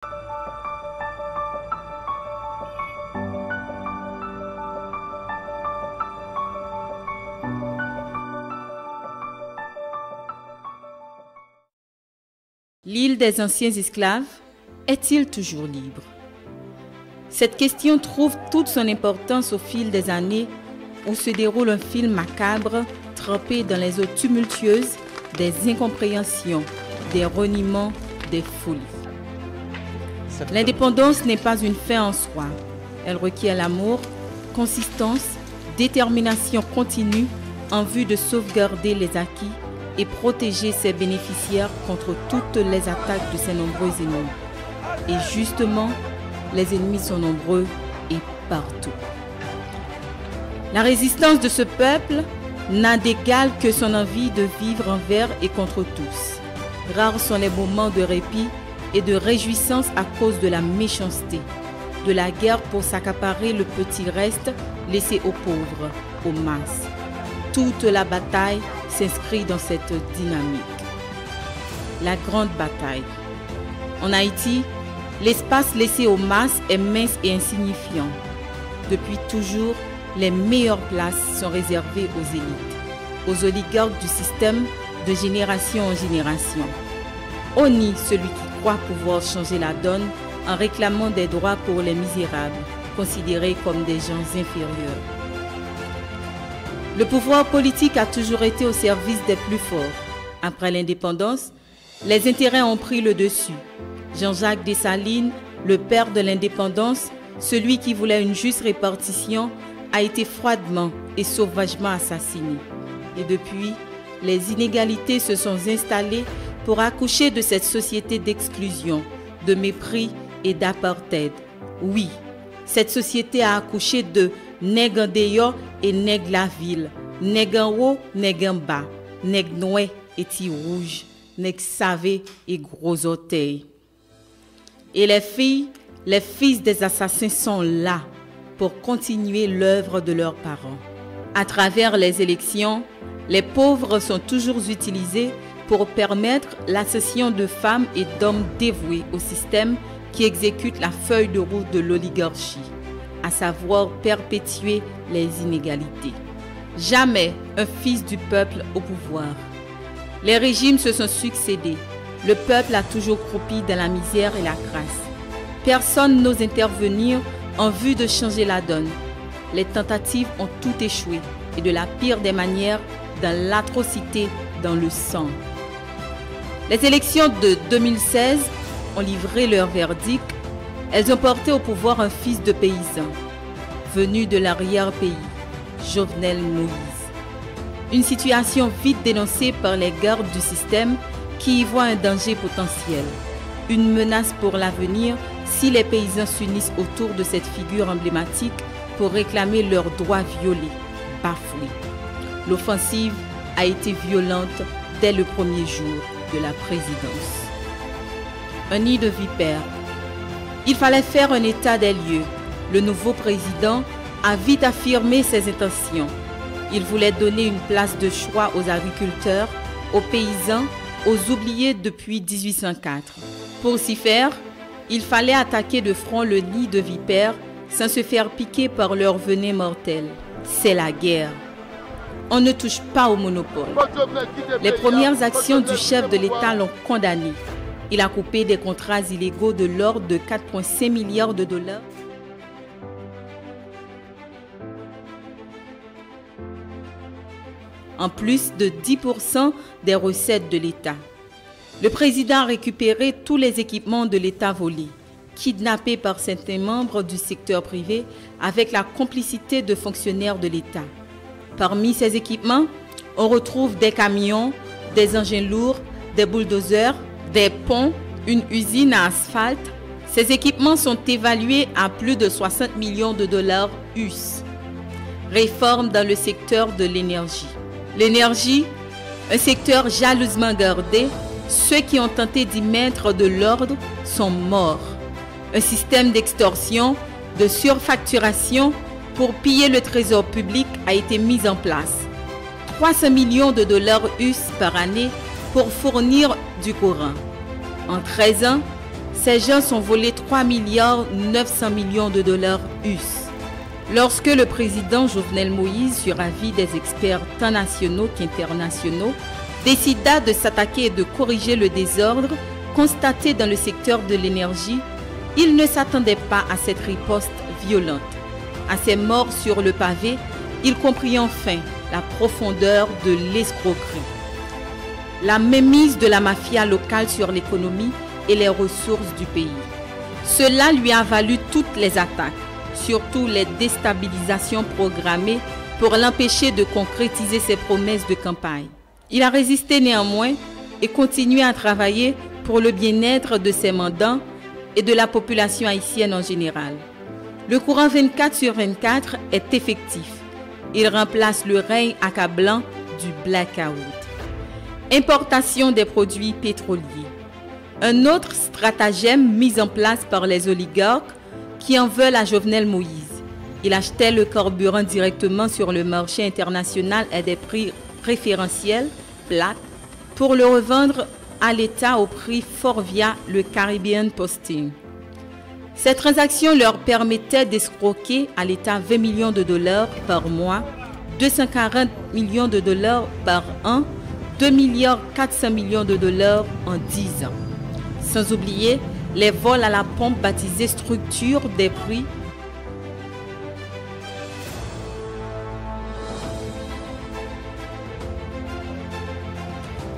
L'île des anciens esclaves est-il toujours libre? Cette question trouve toute son importance au fil des années où se déroule un film macabre trempé dans les eaux tumultueuses des incompréhensions, des reniements, des folies. L'indépendance n'est pas une fin en soi. Elle requiert l'amour, consistance, détermination continue en vue de sauvegarder les acquis et protéger ses bénéficiaires contre toutes les attaques de ses nombreux ennemis. Et justement, les ennemis sont nombreux et partout. La résistance de ce peuple n'a d'égal que son envie de vivre envers et contre tous. Rares sont les moments de répit et de réjouissance à cause de la méchanceté, de la guerre pour s'accaparer le petit reste laissé aux pauvres, aux masses. Toute la bataille s'inscrit dans cette dynamique. La grande bataille. En Haïti, l'espace laissé aux masses est mince et insignifiant. Depuis toujours, les meilleures places sont réservées aux élites, aux oligarques du système de génération en génération. Honni celui qui croit pouvoir changer la donne en réclamant des droits pour les misérables, considérés comme des gens inférieurs. Le pouvoir politique a toujours été au service des plus forts. Après l'indépendance, les intérêts ont pris le dessus. Jean-Jacques Dessalines, le père de l'indépendance, celui qui voulait une juste répartition, a été froidement et sauvagement assassiné. Et depuis, les inégalités se sont installées pour accoucher de cette société d'exclusion, de mépris et d'apartheid. Oui, cette société a accouché de nèg en dehors et nèg la ville, nèg en haut, nèg en bas, nèg noir et ti rouge, nèg savé et gros orteils. Et les filles, les fils des assassins sont là pour continuer l'œuvre de leurs parents. À travers les élections, les pauvres sont toujours utilisés pour permettre l'accession de femmes et d'hommes dévoués au système qui exécute la feuille de route de l'oligarchie, à savoir perpétuer les inégalités. Jamais un fils du peuple au pouvoir. Les régimes se sont succédés. Le peuple a toujours croupi dans la misère et la crasse. Personne n'ose intervenir en vue de changer la donne. Les tentatives ont tout échoué et de la pire des manières, dans l'atrocité, dans le sang. Les élections de 2016 ont livré leur verdict. Elles ont porté au pouvoir un fils de paysan, venu de l'arrière-pays, Jovenel Moïse. Une situation vite dénoncée par les gardes du système qui y voient un danger potentiel, une menace pour l'avenir si les paysans s'unissent autour de cette figure emblématique pour réclamer leurs droits violés, bafoués. L'offensive a été violente dès le premier jour de la présidence. Un nid de vipères. Il fallait faire un état des lieux. Le nouveau président a vite affirmé ses intentions. Il voulait donner une place de choix aux agriculteurs, aux paysans, aux oubliés depuis 1804. Pour s'y faire, il fallait attaquer de front le nid de vipères sans se faire piquer par leur venin mortel. C'est la guerre. On ne touche pas au monopole. Les premières actions du chef de l'État l'ont condamné. Il a coupé des contrats illégaux de l'ordre de 4,5 milliards de dollars. En plus de 10% des recettes de l'État. Le président a récupéré tous les équipements de l'État volés, kidnappés par certains membres du secteur privé avec la complicité de fonctionnaires de l'État. Parmi ces équipements, on retrouve des camions, des engins lourds, des bulldozers, des ponts, une usine à asphalte. Ces équipements sont évalués à plus de 60 millions de dollars US. Réforme dans le secteur de l'énergie. L'énergie, un secteur jalousement gardé, ceux qui ont tenté d'y mettre de l'ordre sont morts. Un système d'extorsion, de surfacturation pour piller le trésor public a été mis en place. 300 millions de dollars US par année pour fournir du courant. En 13 ans, ces gens sont volés 3 milliards 900 millions de dollars US. Lorsque le président Jovenel Moïse, sur avis des experts tant nationaux qu'internationaux, décida de s'attaquer et de corriger le désordre constaté dans le secteur de l'énergie, il ne s'attendait pas à cette riposte violente. À ces morts sur le pavé, il comprit enfin la profondeur de l'escroquerie. La mainmise de la mafia locale sur l'économie et les ressources du pays. Cela lui a valu toutes les attaques, surtout les déstabilisations programmées pour l'empêcher de concrétiser ses promesses de campagne. Il a résisté néanmoins et continué à travailler pour le bien-être de ses mandants et de la population haïtienne en général. Le courant 24/24 est effectif. Il remplace le règne accablant du blackout. Importation des produits pétroliers. Un autre stratagème mis en place par les oligarques qui en veulent à Jovenel Moïse. Il achetait le carburant directement sur le marché international à des prix préférentiels, plats, pour le revendre à l'État au prix fort via le Caribbean Posting. Ces transactions leur permettaient d'escroquer à l'État 20 millions de dollars par mois, 240 millions de dollars par an, 2 milliards 400 millions de dollars en 10 ans. Sans oublier les vols à la pompe baptisés structure des prix.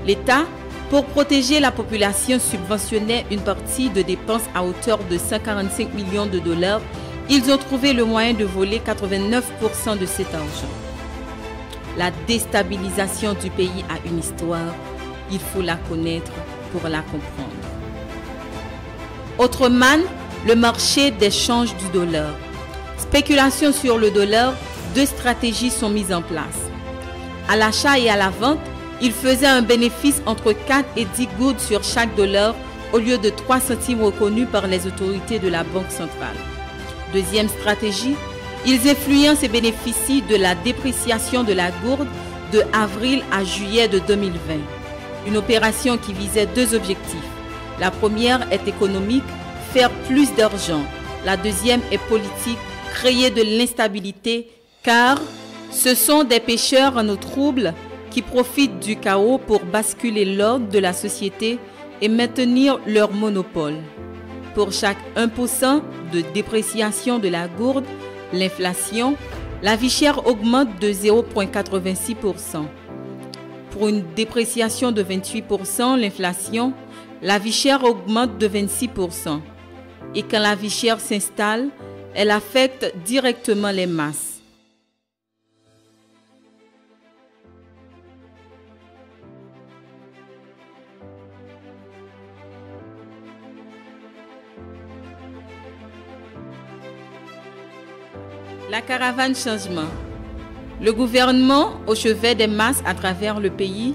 L'État, pour protéger la population, subventionnait une partie de dépenses à hauteur de 145 millions de dollars. Ils ont trouvé le moyen de voler 89% de cet argent. La déstabilisation du pays a une histoire. Il faut la connaître pour la comprendre. Autre manne, le marché d'échange du dollar. Spéculation sur le dollar, deux stratégies sont mises en place. À l'achat et à la vente, il faisait un bénéfice entre 4 et 10 gouttes sur chaque dollar au lieu de 3 centimes reconnus par les autorités de la Banque centrale. Deuxième stratégie, ils influencent et bénéficient de la dépréciation de la gourde de avril à juillet de 2020. Une opération qui visait deux objectifs. La première est économique, faire plus d'argent. La deuxième est politique, créer de l'instabilité, car ce sont des pêcheurs en eau trouble qui profitent du chaos pour basculer l'ordre de la société et maintenir leur monopole. Pour chaque 1% de dépréciation de la gourde, l'inflation, la vie chère augmente de 0,86%. Pour une dépréciation de 28%, l'inflation, la vie chère augmente de 26%. Et quand la vie chère s'installe, elle affecte directement les masses. La caravane changement. Le gouvernement au chevet des masses à travers le pays,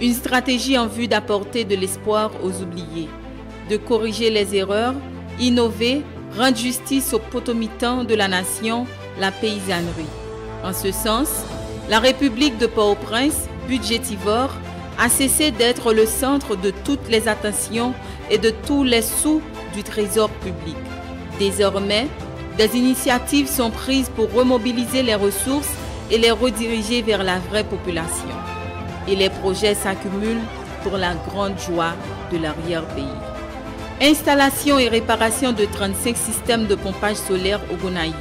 une stratégie en vue d'apporter de l'espoir aux oubliés, de corriger les erreurs, innover, rendre justice aux potomitans de la nation, la paysannerie. En ce sens, la République de Port-au-Prince, budgétivore, a cessé d'être le centre de toutes les attentions et de tous les sous du trésor public. Désormais, des initiatives sont prises pour remobiliser les ressources et les rediriger vers la vraie population. Et les projets s'accumulent pour la grande joie de l'arrière-pays. Installation et réparation de 35 systèmes de pompage solaire au Gonaïves.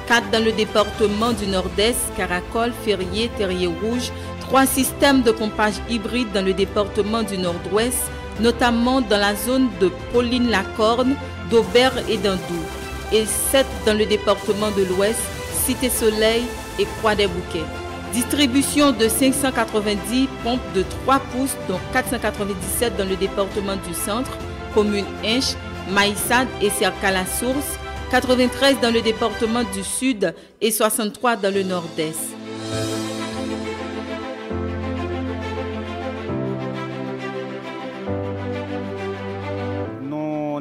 4 dans le département du Nord-Est, Caracol, Ferrier, Terrier-Rouge. 3 systèmes de pompage hybride dans le département du Nord-Ouest, notamment dans la zone de Pauline-la-Corne, d'Aubert et d'Andour. Et 7 dans le département de l'Ouest, Cité-Soleil et Croix-des-Bouquets. Distribution de 590 pompes de 3 pouces, dont 497 dans le département du Centre, commune Inche, Maïsade et Cercle-la-Source, 93 dans le département du Sud et 63 dans le Nord-Est.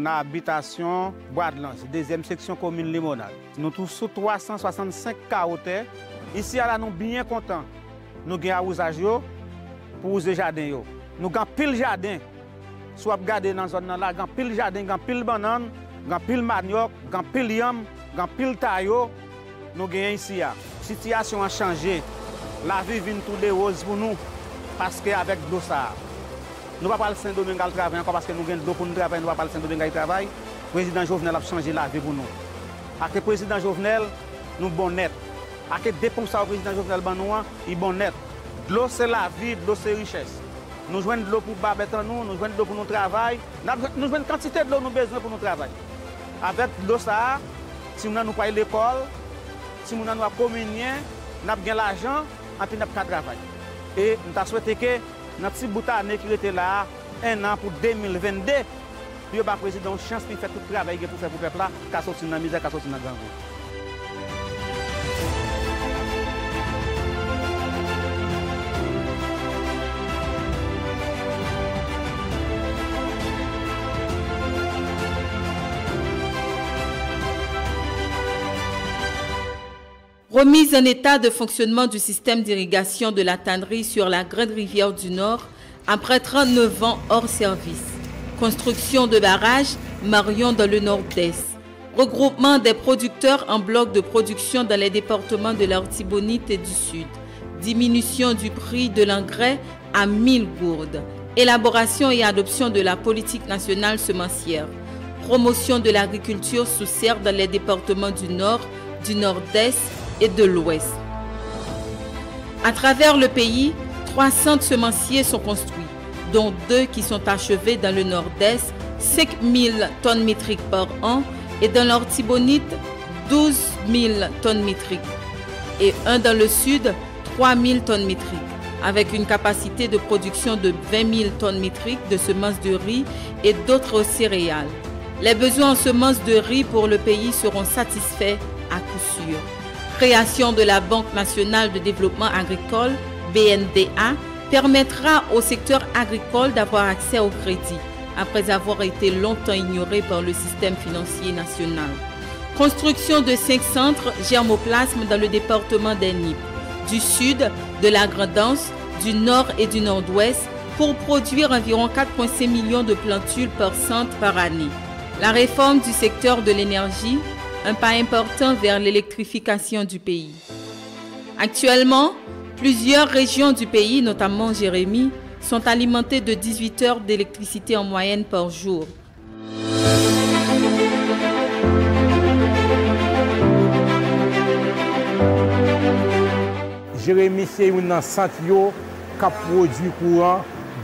Habitation Bois de Lance, deuxième section commune Limonade. Nous tous sous 365 carottes. Ici, là, nous bien contents. Nous avons arrosage pour user jardin. Nous avons pile jardin. soit regarder dans la zone là, il y a pile jardin, il y a pile banane, il y a pile manioc, il y a pile yam, il y a pile taillot. Nous avons ici. La situation a changé. La vie vient tout de rose pour nous parce qu'avec l'eau ça. Nous ne pouvons pas le Saint-Domingue travailler encore parce que nous avons de l'eau pour nous travailler, nous ne pouvons pas le Saint-Domingue travailler. Le président Jovenel a changé la vie pour nous. Avec le président Jovenel, nous sommes net. Avec les dépenses au président Jovenel, nous sommes net. L'eau c'est la vie, l'eau c'est la richesse. Nous jouons de l'eau pour babette en nous, nous jouons de l'eau pour nous travailler. Nous jouons une quantité de l'eau nous besoin pour nous travailler. Avec l'eau ça, si nous avons pas l'école, si nous avons communion, nous avons l'argent, et puis nous avons travail. Et nous avons souhaité que notre petit bout d'année qui était là, un an pour 2022, puis le président a une chance de faire tout le travail pour faire pour le peuple là, qu'à sortir dans la misère, qu'à sortir dans la gang. Remise en état de fonctionnement du système d'irrigation de la tannerie sur la Grande Rivière du Nord après 39 ans hors service. Construction de barrages, Marion dans le Nord-Est. Regroupement des producteurs en bloc de production dans les départements de l'Artibonite et du Sud. Diminution du prix de l'engrais à 1000 gourdes. Élaboration et adoption de la politique nationale semencière. Promotion de l'agriculture sous serre dans les départements du Nord, du Nord-Est et de l'Ouest. À travers le pays, 3 centres semenciers sont construits, dont 2 qui sont achevés dans le Nord-Est, 5000 tonnes métriques par an, et dans l'Artibonite, 12 000 tonnes métriques, et un dans le Sud, 3000 tonnes métriques, avec une capacité de production de 20 000 tonnes métriques de semences de riz et d'autres céréales. Les besoins en semences de riz pour le pays seront satisfaits à coup sûr. Création de la Banque nationale de développement agricole, BNDA, permettra au secteur agricole d'avoir accès au crédit, après avoir été longtemps ignoré par le système financier national. Construction de 5 centres germoplasme dans le département des Nippes, du sud, de la Grand'Anse, du nord et du nord-ouest, pour produire environ 4,5 millions de plantules par centre par année. La réforme du secteur de l'énergie, un pas important vers l'électrification du pays. Actuellement, plusieurs régions du pays, notamment Jérémy, sont alimentées de 18 heures d'électricité en moyenne par jour. Jérémy, c'est un centre qui produit courant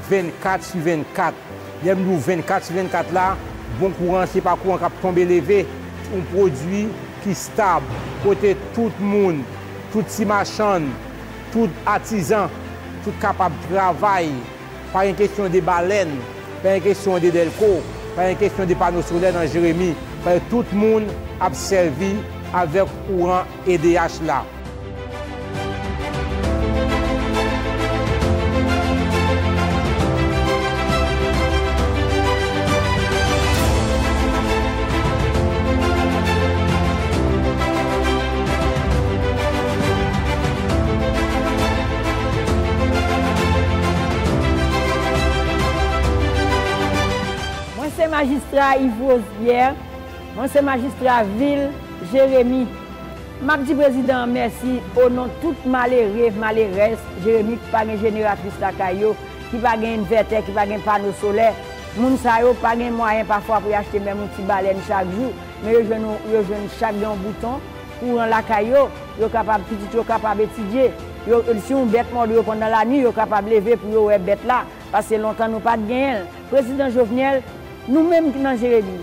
24 sur 24. Il y a 24 sur 24 là, bon courant, ce n'est pas courant qui tombe élevé. Un produit qui est stable, côté tout le monde, tout petit marchand, tout artisan, tout capable de travailler. Pas une question de baleines, pas une question de Delco, pas une question de panneaux solaires dans Jérémy. Tout le monde a servi avec courant EDH là. Magistrat Yves Rosière, moi c'est magistrat ville Jérémy. Je dis président merci au nom de tout malheureux, malheureuse Jérémy qui n'a pas de génératrice la caillou, qui n'a pas d'inverteur, qui n'a pas de panneau solaire. Moun sa yo pas de moyen parfois pour acheter même un petit baleine chaque jour, mais yo jeune chaque un bouton pour la caillou, yo capable petit yo capable étudier. Si on bête mort pendant la nuit, yo capable lever pour yo bête là parce que longtemps nous pas de gain. Président Jovenel, nous-mêmes qui dans Jérémy,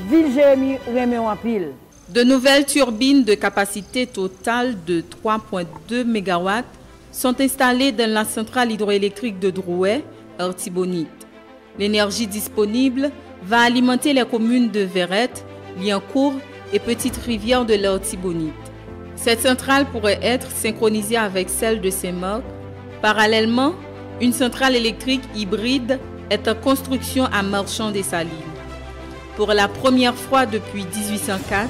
ville Jérémy remet en pile. De nouvelles turbines de capacité totale de 3,2 MW sont installées dans la centrale hydroélectrique de Drouet, Artibonite. L'énergie disponible va alimenter les communes de Verrette, Liancourt et Petite Rivière de l'Artibonite. Cette centrale pourrait être synchronisée avec celle de Saint-Marc. Parallèlement, une centrale électrique hybride est en construction à Marchand-des-Salines. Pour la première fois depuis 1804,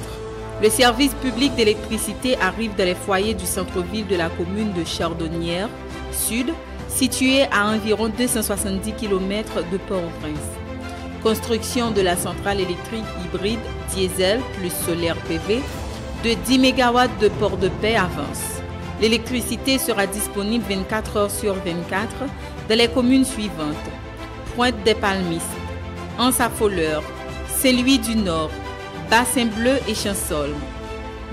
le service public d'électricité arrive dans les foyers du centre-ville de la commune de Chardonnières, sud, située à environ 270 km de Port-au-Prince. Construction de la centrale électrique hybride diesel plus solaire PV de 10 MW de Port-de-Paix avance. L'électricité sera disponible 24 heures sur 24 dans les communes suivantes: Pointe-des-Palmistes, Anse-à-Folleur, Saint-Louis du Nord, Bassin-Bleu et Champsaulmes.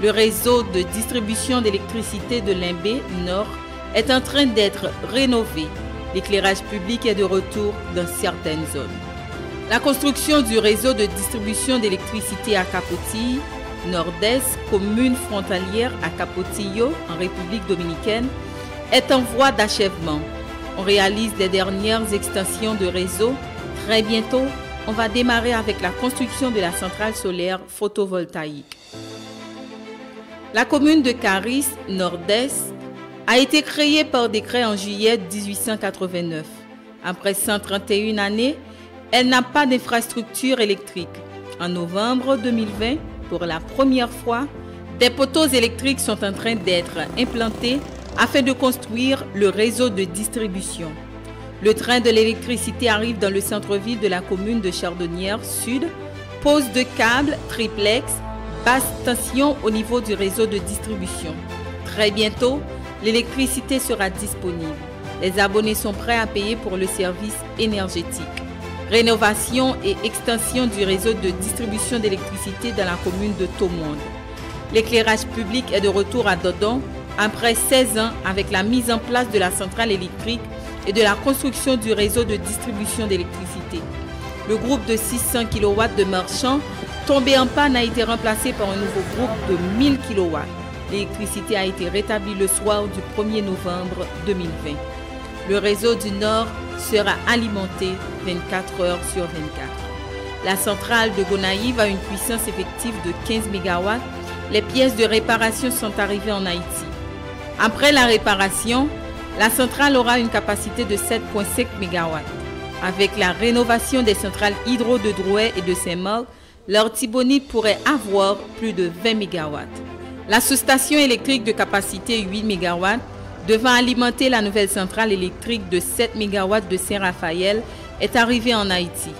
Le réseau de distribution d'électricité de Limbé Nord est en train d'être rénové. L'éclairage public est de retour dans certaines zones. La construction du réseau de distribution d'électricité à Capotillo, Nord-Est, commune frontalière à Capotillo, en République dominicaine, est en voie d'achèvement. On réalise les dernières extensions de réseau. Très bientôt, on va démarrer avec la construction de la centrale solaire photovoltaïque. La commune de Caris, Nord-Est, a été créée par décret en juillet 1889. Après 131 années, elle n'a pas d'infrastructure électrique. En novembre 2020, pour la première fois, des poteaux électriques sont en train d'être implantés afin de construire le réseau de distribution. Le train de l'électricité arrive dans le centre-ville de la commune de Chardonnières Sud, pose de câbles triplex, basse tension au niveau du réseau de distribution. Très bientôt, l'électricité sera disponible. Les abonnés sont prêts à payer pour le service énergétique. Rénovation et extension du réseau de distribution d'électricité dans la commune de Thomonde. L'éclairage public est de retour à Dodon après 16 ans avec la mise en place de la centrale électrique et de la construction du réseau de distribution d'électricité. Le groupe de 600 kW de marchands tombé en panne a été remplacé par un nouveau groupe de 1000 kW. L'électricité a été rétablie le soir du 1er novembre 2020. Le réseau du Nord sera alimenté 24 heures sur 24. La centrale de Gonaïves a une puissance effective de 15 MW. Les pièces de réparation sont arrivées en Haïti. Après la réparation, la centrale aura une capacité de 7,5 MW. Avec la rénovation des centrales hydro de Drouet et de Saint-Marc, l'Artibonite pourrait avoir plus de 20 MW. La sous-station électrique de capacité 8 MW devant alimenter la nouvelle centrale électrique de 7 MW de Saint-Raphaël est arrivée en Haïti.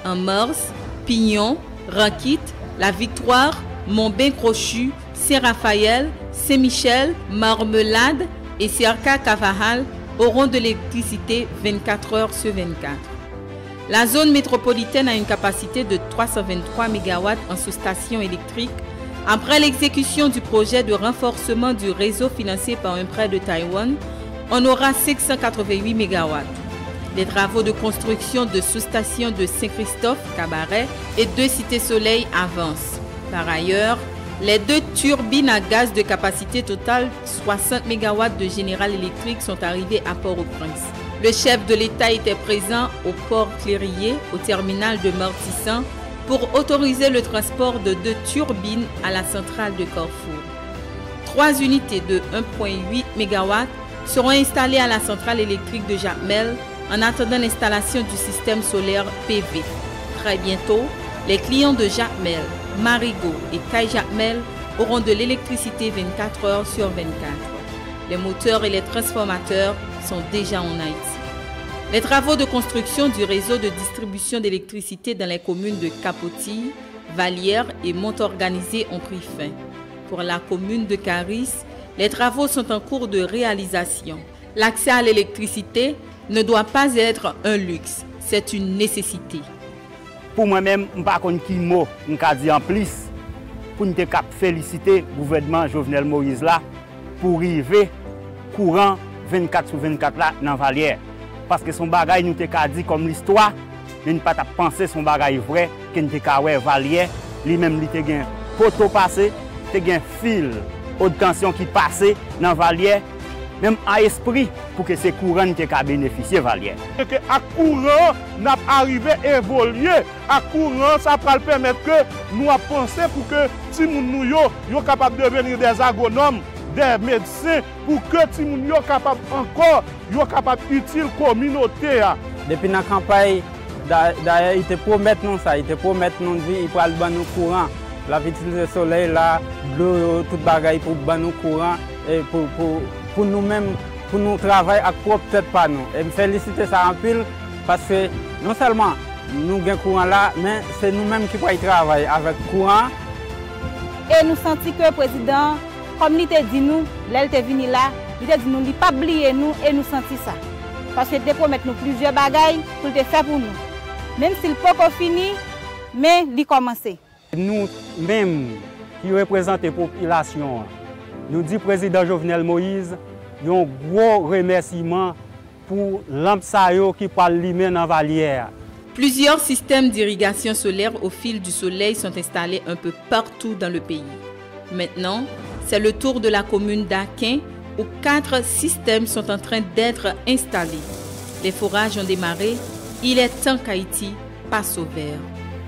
En mars, Pignon, Ranquite, La Victoire, Montbain-Crochu, Saint-Raphaël, Saint-Michel, Marmelade et Cerca-Cavahal auront de l'électricité 24 heures sur 24. La zone métropolitaine a une capacité de 323 MW en sous-station électrique. Après l'exécution du projet de renforcement du réseau financé par un prêt de Taïwan, on aura 688 MW. Les travaux de construction de sous-stations de Saint-Christophe, Cabaret et 2 Cités Soleil avancent. Par ailleurs, les 2 turbines à gaz de capacité totale 60 MW de Général Electric sont arrivées à Port-au-Prince. Le chef de l'État était présent au port Clérier, au terminal de Martissan, pour autoriser le transport de 2 turbines à la centrale de Carrefour. 3 unités de 1,8 MW seront installées à la centrale électrique de Jacmel en attendant l'installation du système solaire PV. Très bientôt, les clients de Jacmel, Marigot et Caille-Jacmel auront de l'électricité 24 heures sur 24. Les moteurs et les transformateurs sont déjà en Haïti. Les travaux de construction du réseau de distribution d'électricité dans les communes de Capotillo, Vallière et Montorganisé ont pris fin. Pour la commune de Caris, les travaux sont en cours de réalisation. L'accès à l'électricité ne doit pas être un luxe, c'est une nécessité. Pour moi-même, je ne sais pas qui mot je peux dire en plus pour nous féliciter le gouvernement Jovenel Moïse là pour arriver courant 24 sur 24 là dans Vallière. Parce que son bagage nous t'a dit comme l'histoire, mais nous pas penser son bagage vrai que nous t'a ouais Vallière, lui-même il t'a gain poteau passé, t'a gain fil haute tension qui passait dans Vallière, même à esprit pour que ces courants t'a bénéficier Vallière. Et que à courant n'a arrivé à évoluer, à courant ça va permettre que nous à penser pour que si nous yo capable de devenir des agronomes, des médecins pour que si nous yo capable encore yo capable utile communauté. Depuis la campagne d'ailleurs il te promet nous ça, il te promet nous vie, il va le nous courant. La vitesse du soleil là, l'eau, tout bagaille pour nous courant et pour nous-mêmes, pour nous travailler à propre tête par nous. Et me féliciter ça en pile parce que non seulement nous avons courant là, mais c'est nous-mêmes qui pouvons travailler avec courant. Et nous sentons que le président, comme il t'a dit nous, là il est venu là, il t'a dit nous, il n'a pas oublié nous et nous sentons ça. Parce que il promet nous plusieurs bagailles pour le faire pour nous. Même s'il n'est pas fini, mais il commence. Nous-mêmes qui représentons la population, nous disons président Jovenel Moïse, un gros remerciement pour l'Amsayo qui parle lui-même dans la valière. Plusieurs systèmes d'irrigation solaire au fil du soleil sont installés un peu partout dans le pays. Maintenant, c'est le tour de la commune d'Aquin où 4 systèmes sont en train d'être installés. Les forages ont démarré. Il est temps qu'Haïti passe au vert.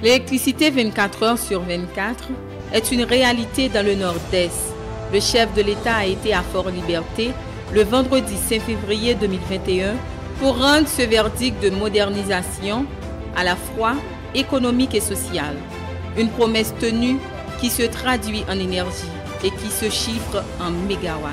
L'électricité 24 heures sur 24 est une réalité dans le nord-est. Le chef de l'État a été à Fort-Liberté le vendredi 5 février 2021 pour rendre ce verdict de modernisation à la fois économique et sociale. Une promesse tenue qui se traduit en énergie et qui se chiffre en mégawatts.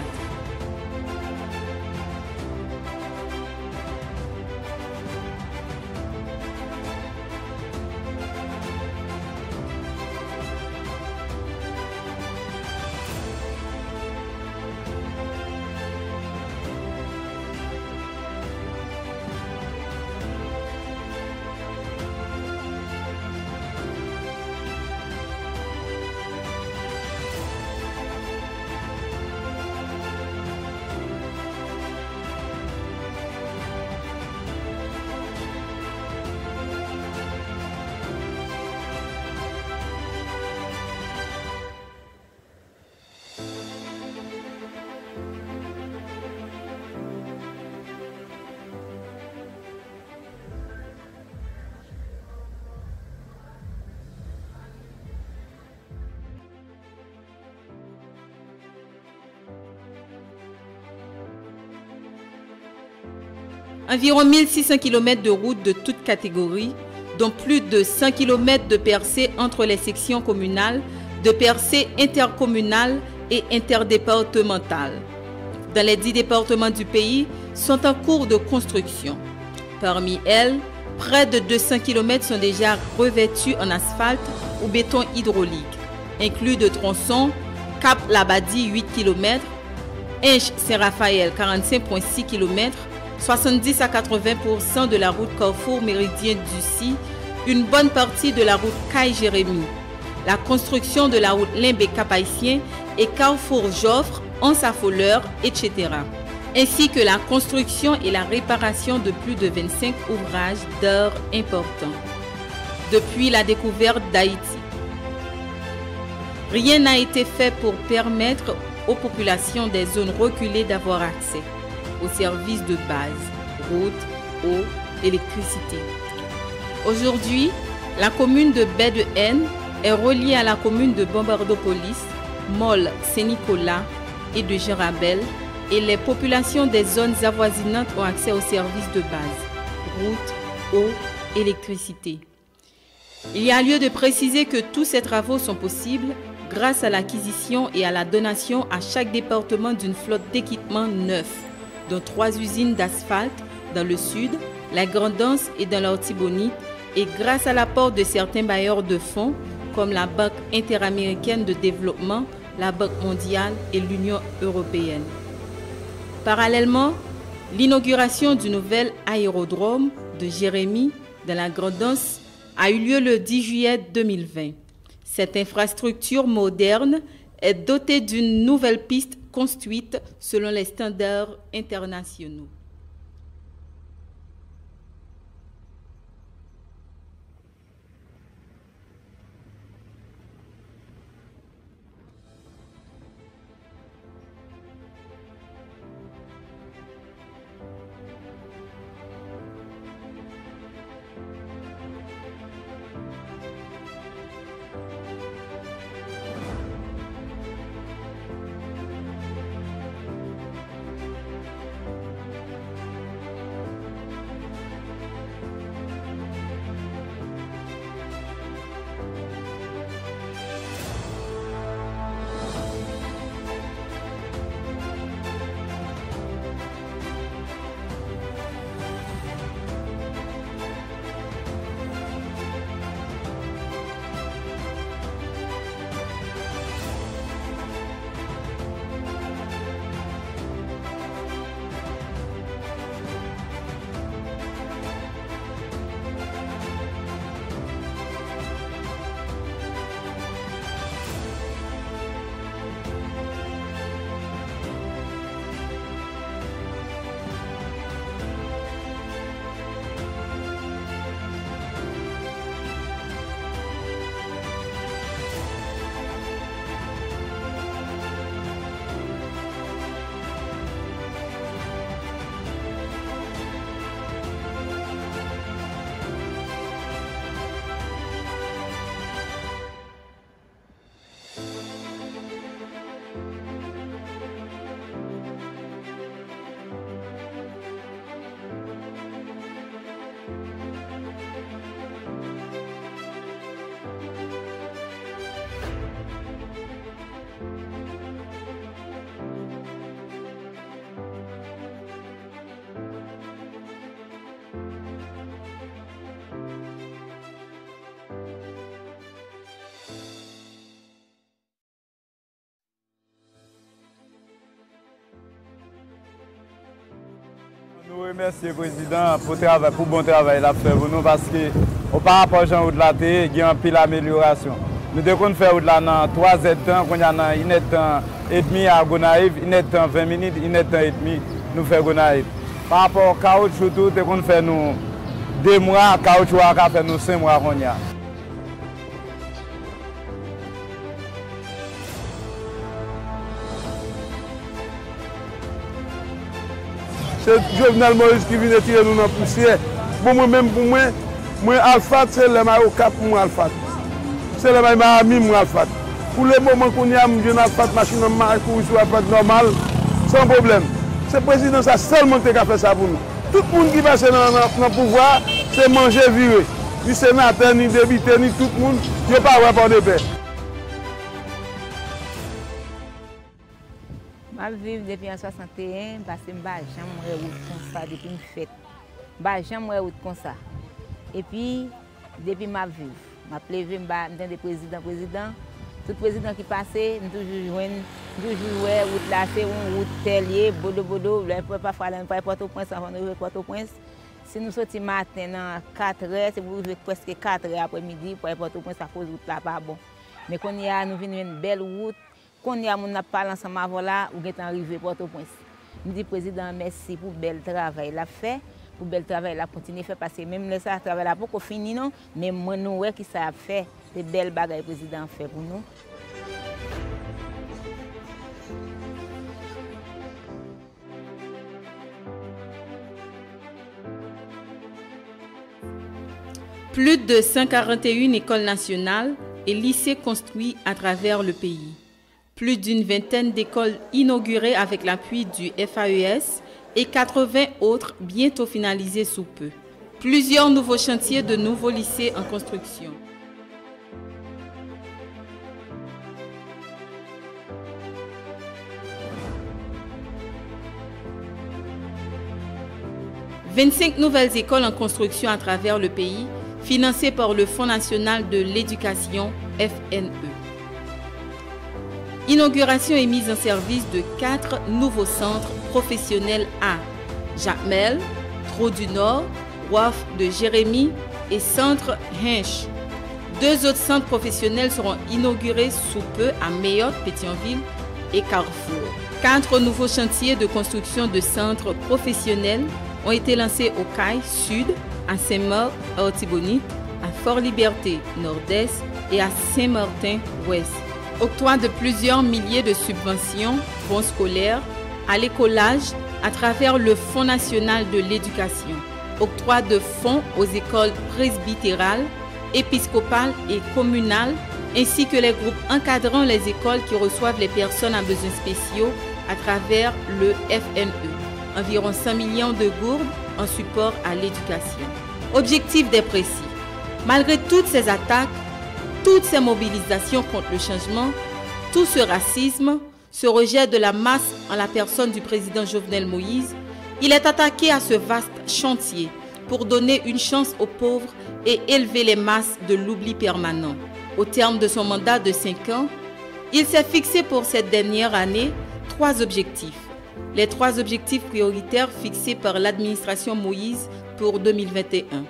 Environ 1600 km de routes de toutes catégories, dont plus de 100 km de percées entre les sections communales, de percées intercommunales et interdépartementales. Dans les 10 départements du pays, sont en cours de construction. Parmi elles, près de 200 km sont déjà revêtus en asphalte ou béton hydraulique, inclus de tronçons Cap-Labadie 8 km, Inche-Saint-Raphaël 45,6 km, 70 à 80% de la route Carrefour Méridien d'Ussy, une bonne partie de la route Caille-Jérémy, la construction de la route Limbé-Cap-Haïtien et Carrefour-Joffre, Anse-Affoleur, etc. Ainsi que la construction et la réparation de plus de 25 ouvrages d'art importants. Depuis la découverte d'Haïti, rien n'a été fait pour permettre aux populations des zones reculées d'avoir accès aux services de base, route, eau, électricité. Aujourd'hui, la commune de Baie-de-Haine est reliée à la commune de Bombardopolis, Molles, Saint-Nicolas et de Gérabel, et les populations des zones avoisinantes ont accès aux services de base, route, eau, électricité. Il y a lieu de préciser que tous ces travaux sont possibles grâce à l'acquisition et à la donation à chaque département d'une flotte d'équipements neufs, dont 3 usines d'asphalte dans le sud, la Grand'Anse et dans l'Artibonite, et grâce à l'apport de certains bailleurs de fonds comme la Banque interaméricaine de développement, la Banque mondiale et l'Union européenne. Parallèlement, l'inauguration du nouvel aérodrome de Jérémy dans la Grand'Anse a eu lieu le 10 juillet 2020. Cette infrastructure moderne est dotée d'une nouvelle piste construite selon les standards internationaux. remercier le président pour le bon travail qu'il a fait pour nous parce que par rapport à Jean Route il y a un pile d'amélioration. Nous devons faire dans 3 temps, qu'on y a une temps et demi à Gonaïve, une temps 20 minutes, une temps et demi, nous faisons Gonaïve. Par rapport au caoutchouc, nous devons faire 2 mois, caoutchouc à faire 5 mois. C'est Jovenel Moïse qui vient tirer nous dans la poussière. Pour moi-même, moi, Alpha, c'est le maillot cap pour moi, Alpha. C'est le maillot ami, moi, Alpha. Pour le moment qu'on y a, je suis Alpha, machine pour sur Alpha normal, sans problème. C'est le président ça seulement qui a fait ça pour nous. Tout le monde qui passe dans le pouvoir, c'est manger viré. Ni sénateur, ni député, ni tout le monde, je ne pas avoir de paix. Je vis depuis 1961 parce que je n'ai jamais eu comme ça depuis une fête. Je n'ai jamais eu comme ça. Et puis, depuis ma vie, je suis le président. Tout président qui passait, je toujours route là, c'est une route tellier, bodo, parfois on va Port-au-Prince avant de Port-au-Prince. Si nous sortons matin à 4 h, c'est pour presque 4 h après-midi pour Port-au-Prince à cause de route là pas bon. Mais quand nous venons une belle route, quand nous avons parlé ensemble avant là, nous sommes arrivés à Port-au-Prince. Je dis président merci pour le bel travail qu'il a fait, pour le bel travail qu'il a continué à faire parce que même le travail n'a pas fini non, mais moi nous voyons qui ça a fait, des belles bagages que le président a fait pour nous. Plus de 141 écoles nationales et lycées construits à travers le pays. Plus d'une vingtaine d'écoles inaugurées avec l'appui du FAES et 80 autres bientôt finalisées sous peu. Plusieurs nouveaux chantiers de nouveaux lycées en construction. « 25 nouvelles écoles en construction à travers le pays, financées par le Fonds national de l'éducation, FNE. Inauguration et mise en service de 4 nouveaux centres professionnels à Jacmel, Trou du Nord, Waf de Jérémie et Centre Hinch. 2 autres centres professionnels seront inaugurés sous peu à Mayotte, Pétionville et Carrefour. 4 nouveaux chantiers de construction de centres professionnels ont été lancés au CAI Sud, à Saint-Marc, à Otibonite, à Fort-Liberté, Nord-Est et à Saint-Martin-Ouest. Octroi de plusieurs milliers de subventions, bons scolaires, à l'écolage à travers le Fonds national de l'éducation. Octroi de fonds aux écoles presbytérales, épiscopales et communales, ainsi que les groupes encadrant les écoles qui reçoivent les personnes à besoins spéciaux à travers le FNE. Environ 100 millions de gourdes en support à l'éducation. Objectif des précis. Malgré toutes ces attaques, toutes ces mobilisations contre le changement, tout ce racisme, ce rejet de la masse en la personne du président Jovenel Moïse, il est attaqué à ce vaste chantier pour donner une chance aux pauvres et élever les masses de l'oubli permanent. Au terme de son mandat de 5 ans, il s'est fixé pour cette dernière année 3 objectifs. Les 3 objectifs prioritaires fixés par l'administration Moïse pour 2021.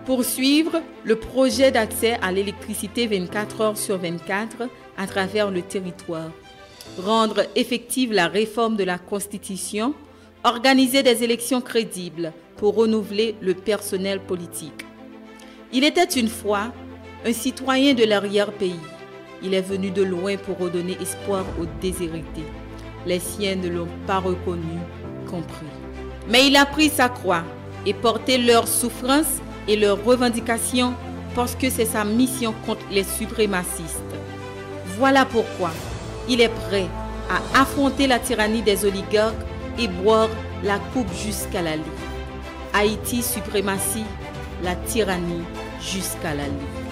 Poursuivre le projet d'accès à l'électricité 24 heures sur 24 à travers le territoire. Rendre effective la réforme de la Constitution. Organiser des élections crédibles pour renouveler le personnel politique. Il était une fois un citoyen de l'arrière-pays. Il est venu de loin pour redonner espoir aux déshérités. Les siens ne l'ont pas reconnu, compris. Mais il a pris sa croix et porté leurs souffrances et leurs revendications parce que c'est sa mission contre les suprémacistes. Voilà pourquoi il est prêt à affronter la tyrannie des oligarques et boire la coupe jusqu'à la lie. Haïti suprématie, la tyrannie jusqu'à la lie.